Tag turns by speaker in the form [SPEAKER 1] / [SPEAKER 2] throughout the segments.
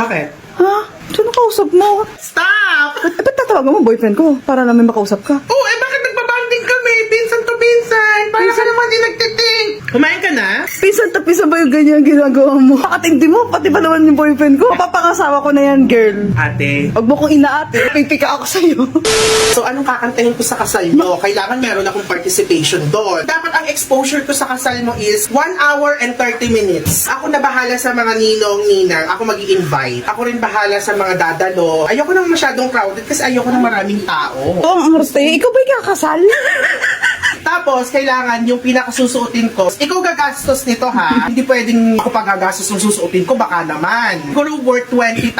[SPEAKER 1] Bakit?
[SPEAKER 2] Ha? Sino kausap mo?
[SPEAKER 1] Stop!
[SPEAKER 2] Ba't tatawagan mo boyfriend ko? Para namin makausap ka.
[SPEAKER 1] Oh, eh bakit nagbabanding kami? Pinsan to pinsan. Para ka naman din nagtiting. Kumain ka na?
[SPEAKER 2] Pinsan to pinsan ba yung ganyan ginagawa mo? Pakatindi mo, pati ba naman yung boyfriend ko? Papangasawa ko na yan, girl.
[SPEAKER 1] Ate.
[SPEAKER 2] Huwag mo kong inaate. Pipika ako sa'yo.
[SPEAKER 1] So, anong kakantahin ko sa kasal mo? Kailangan meron akong participation doon. Dapat ang exposure ko sa kasal mo is 1 hour and 30 minutes. Ako na bahala sa mga ninong-ninang. Ako mag-i-invite. Ako rin bahala sa mga dadalo. Ayoko nang masyadong crowded kasi ayoko ng maraming tao.
[SPEAKER 2] Oh, ang arte. Ikaw ba yung kakasal?
[SPEAKER 1] Tapos, kailangan yung pinakasusuotin ko. Ikaw gagastos nito ha. Hindi pwedeng ako pagagastos yung susuotin ko. Baka naman. Siguro worth 20,000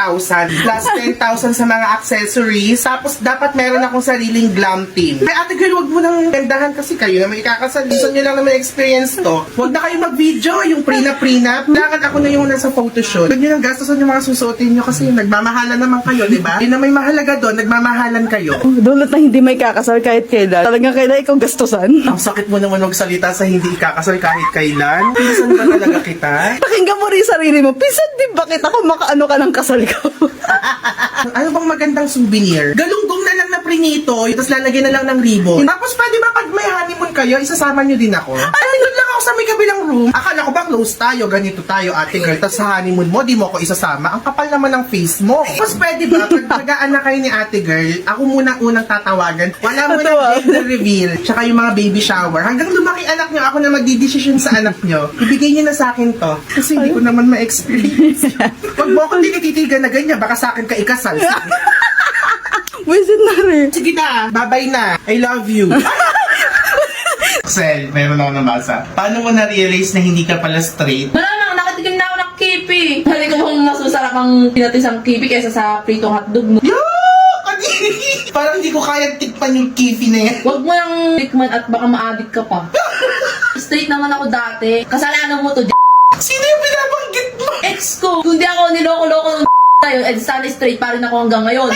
[SPEAKER 1] plus 10,000 sa mga accessories. Tapos, dapat meron akong sariling glam team. May ate girl, wag mo nang gandahan kasi kayo na may ikakasal. Gusto nyo lang naman experience to. Huwag na kayo mag-video. Yung prenup. Kailangan ako na yung nasa photoshoot. Huwag nyo nang gastosan yung mga susuotin nyo kasi nagmamahalan naman kayo, di ba? Yun na may mahalaga doon. Nagmamahalan kayo.
[SPEAKER 2] Oh, dulot na hindi may kakasal kahit kailan. Talagang kailan ikaw gastusan?
[SPEAKER 1] Ang sakit mo naman magsalita sa hindi ikakasal kahit kailan. Pinsan ba talaga kita?
[SPEAKER 2] Pakinggan mo rin yung sarili mo. Pinsan din bakit ako makaano ka ng kasal ko?
[SPEAKER 1] Ano bang magandang souvenir? Galunggong na lang na prinito, tapos lalagyan na lang ng ribbon. Tapos pwede ba pag may honeymoon kayo, isasama nyo din ako? Ay, doon lang ako sa may kabilang room. Akala ko ba close tayo, ganito tayo, ate girl. Tapos sa honeymoon mo, di mo ako isasama. Ang kapal naman ng face mo. Tapos pwede ba, pag mag-aanak kayo ni ate girl, ako muna unang tatawagan. Wala mo na gender reveal, tsaka yung mga baby shower. Hanggang lumaki anak nyo, ako na magdidesisyon sa anak nyo. Ibigay nyo na sa akin to. Kasi hindi ko naman ma-experience. Pag mo akong tinititigan na ganyan, baka sa akin ka ikasal.
[SPEAKER 2] Wisit na rin.
[SPEAKER 1] Sige na, bye-bye na. I love you. Sel, meron ako nabasa. Paano mo na-realize na hindi ka pala straight?
[SPEAKER 3] Wala na, nakatikim na ako ng kipi. Hindi ko bang mas masarap ang pinatisang kipi kaysa sa pritong hotdog mo.
[SPEAKER 1] Parang hindi ko kaya tikpan yung kifi na yan.
[SPEAKER 3] Huwag mo lang tikman at baka ma-addict ka pa. Straight naman ako dati. Kasalanan mo to,
[SPEAKER 1] Sino yung binabanggit mo?
[SPEAKER 3] ex ko. Kung di ako niloko-loko ng tayo, eh sana straight pa rin ako hanggang ngayon.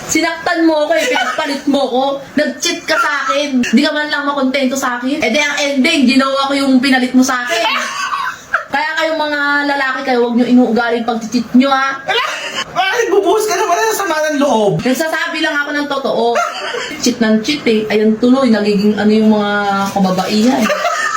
[SPEAKER 3] Sinaktan mo ako eh, pinagpalit mo ko. Nag-cheat ka sa akin. Di ka man lang makontento sa akin. Eh di ang ending, ginawa ko yung pinalit mo sa akin. Kaya kayong mga lalaki kayo, huwag nyo inuugali yung pag-cheat nyo ha.
[SPEAKER 1] Ay, bubuhos ka naman na sama ng loob.
[SPEAKER 3] Nagsasabi lang ako ng totoo. Cheat ng cheat eh. Ayan tuloy, nagiging ano yung mga kababaihan.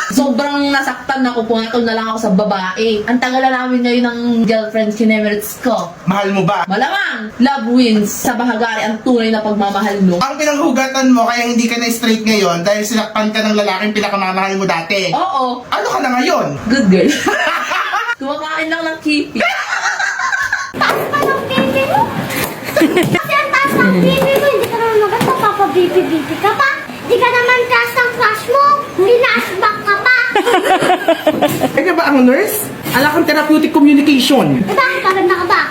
[SPEAKER 3] Sobrang nasaktan ako, pumatol na lang ako sa babae. Ang tagal na namin ngayon ng girlfriend kinemerites ko.
[SPEAKER 1] Mahal mo ba?
[SPEAKER 3] Malamang, love wins. Sa bahagari, ang tunay na pagmamahal mo.
[SPEAKER 1] Ang pinaghugatan mo kaya hindi ka na straight ngayon dahil sinaktan ka ng lalaking pinakamamahal mo dati.
[SPEAKER 3] Oo,
[SPEAKER 1] Ano ka na ngayon?
[SPEAKER 3] good girl. Kumakain lang ng kipi.
[SPEAKER 4] Taas pa ng baby mo. Kasi ang taas ng baby mo, hindi ka naman maganda, papabibi-bibi ka pa. Hindi ka naman taas ng flash mo, pinaasbak ka pa.
[SPEAKER 1] Kaya ba ang nurse? Alam kang therapeutic communication.
[SPEAKER 4] Eh bakit maganda ka ba?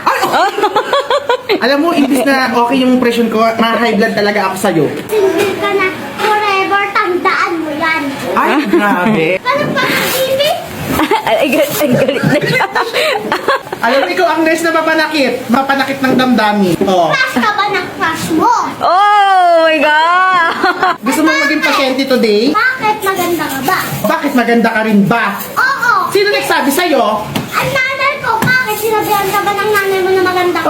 [SPEAKER 1] Alam mo, imbis na okay yung impression ko, ma-high blood talaga ako sa'yo.
[SPEAKER 4] Single ka na forever, tandaan mo yan.
[SPEAKER 1] Ay, grabe.
[SPEAKER 4] Ano pa ang baby?
[SPEAKER 2] Ay, galit na siya.
[SPEAKER 1] Alam mo, ikaw ang nurse na mapanakit ng damdami. Oh.
[SPEAKER 4] Flash ka ba ng flash mo?
[SPEAKER 2] Oh my God!
[SPEAKER 1] Gusto mo maging pasyente today?
[SPEAKER 4] Bakit maganda ka ba?
[SPEAKER 1] Bakit maganda ka rin ba?
[SPEAKER 4] Oo.
[SPEAKER 1] Sino nagsabi sa'yo?
[SPEAKER 4] Ang nanay ko, bakit sinabihan ka ba ng nanay mo na maganda ka?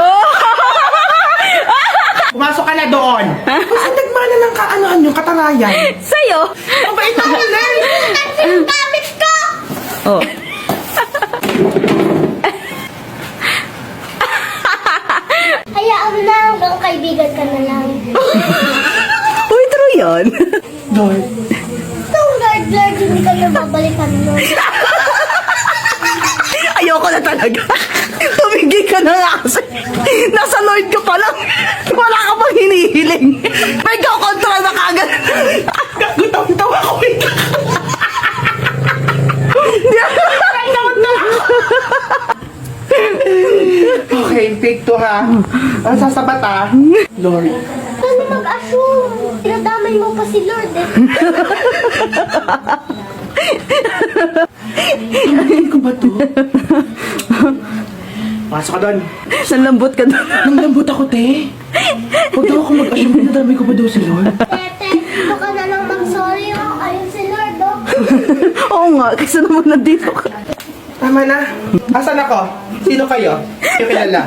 [SPEAKER 1] Pumasok ka na doon. Kasi nagmana ng kaanohan yung katarayan.
[SPEAKER 2] Sa'yo?
[SPEAKER 1] Mabait ako, nurse.
[SPEAKER 4] Ang sinagamit ko!
[SPEAKER 2] Oh.
[SPEAKER 4] Hayaan mo na, hanggang kaibigan ka na lang.
[SPEAKER 2] Uy, true yun.
[SPEAKER 1] Lord.
[SPEAKER 4] Itong Lord, hindi ka na babalikan mo.
[SPEAKER 2] Ayoko na talaga. Tumigil ka na nga kasi. Nasa Lord ka pa lang. Wala ka pang hinihiling. May kakontrol na kagad.
[SPEAKER 1] Gutaw-tawa ko. Okay, take two ha. Ang sasabat ha. Lord.
[SPEAKER 4] Paano mag-assume? Pinadamay mo pa si Lord eh.
[SPEAKER 1] Ano ko ba to? Pasok ka doon.
[SPEAKER 2] Nalambot ka doon.
[SPEAKER 1] Nang lambot ako, te. Huwag daw ako mag-assume na dami ko ba daw si Lord?
[SPEAKER 4] Tete, dito ka na lang mag-sorry oh. Ayun si Lord oh.
[SPEAKER 2] Oo nga, kasi naman nandito ka.
[SPEAKER 1] Tama na. Asan ako? Sino kayo? Kayo kilala?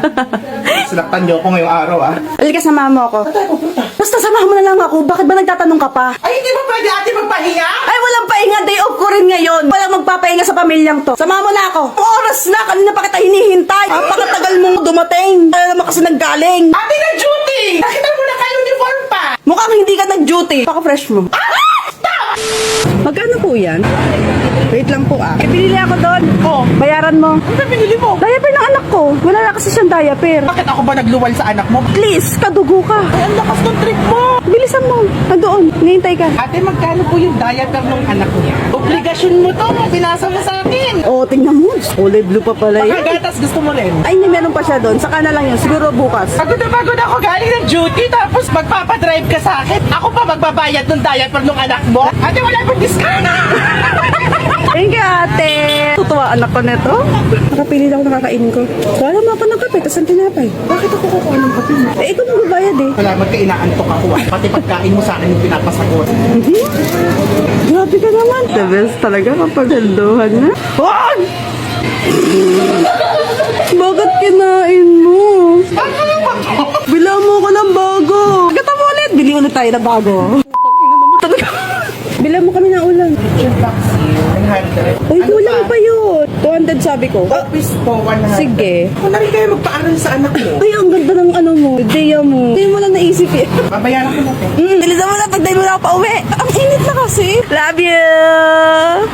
[SPEAKER 1] Sinaktan niyo ako ngayong araw, ah.
[SPEAKER 2] Halika, samahan mo ako.
[SPEAKER 1] Saan tayo pupunta?
[SPEAKER 2] Basta samahan mo na lang ako. Bakit ba nagtatanong ka pa?
[SPEAKER 1] Ay, hindi ba pwede ate magpahinga?
[SPEAKER 2] Ay, walang pahinga. Day off ko rin ngayon. Walang magpapahinga sa pamilyang to. Samahan mo na ako. Oras na. Kanina pa kita hinihintay. Napakatagal mong dumating. Ano naman kasi naggaling.
[SPEAKER 1] Ate na duty! Nakita mo na kayo uniform pa!
[SPEAKER 2] Mukhang hindi ka nag-duty. Paka-fresh mo. Magkano po yan? Wait lang po ah. Eh, binili ako doon. Oh. Bayaran mo.
[SPEAKER 1] Ano ba binili mo?
[SPEAKER 2] Diaper ng anak ko. Wala na kasi siyang diaper.
[SPEAKER 1] Bakit ako ba nagluwal sa anak mo?
[SPEAKER 2] Please, kadugo ka.
[SPEAKER 1] Ay, ang lakas ng trip mo!
[SPEAKER 2] Bilisan mo. Nandoon. Hinihintay ka.
[SPEAKER 1] Ate, magkano po yung diaper ng anak niya? Obligasyon mo to, pinasa mo sa akin!
[SPEAKER 2] Oo, tingnan mo. Kulay blue pa pala
[SPEAKER 1] Baka
[SPEAKER 2] yun.
[SPEAKER 1] gatas gusto mo rin.
[SPEAKER 2] Ay, hindi, meron pa siya doon. Saka na lang yun. Siguro bukas.
[SPEAKER 1] Pagod na pagod ako galing ng duty tapos magpapadrive ka sa akin. Ako pa magbabayad ng diaper ng anak mo? Ate, wala pong discount!
[SPEAKER 2] Thank you, ate. Tutuwa anak ko neto. Nakapili lang nakakainin ko. Wala mo ako ng kape, tas ang tinapay.
[SPEAKER 1] Bakit ako kukuha ng kape mo?
[SPEAKER 2] Eh, ikaw magbabayad eh.
[SPEAKER 1] Wala, magkainaantok ako ah. Pati pagkain mo sa akin yung pinapasagot.
[SPEAKER 2] Grabe ka naman. The best talaga kapag handuhan na. Wag! Bakit kinain mo? Bila mo ko ng bago. Gata mo ulit. Bili ulit tayo ng bago. Bila mo kami ng ulam.
[SPEAKER 1] Chicken vaccine, 100.
[SPEAKER 2] Uy, kulang pa yun. 200 sabi ko.
[SPEAKER 1] Office po, 100.
[SPEAKER 2] Sige.
[SPEAKER 1] Kung na rin kayo magpaaral sa anak mo.
[SPEAKER 2] Ay, ang ganda ng ano mo. Ideya mo. Hindi mo lang naisip eh.
[SPEAKER 1] Babayaran ko natin.
[SPEAKER 2] Bilisan mo na pag di mo na ako pa uwi. Ang init na kasi. Love you!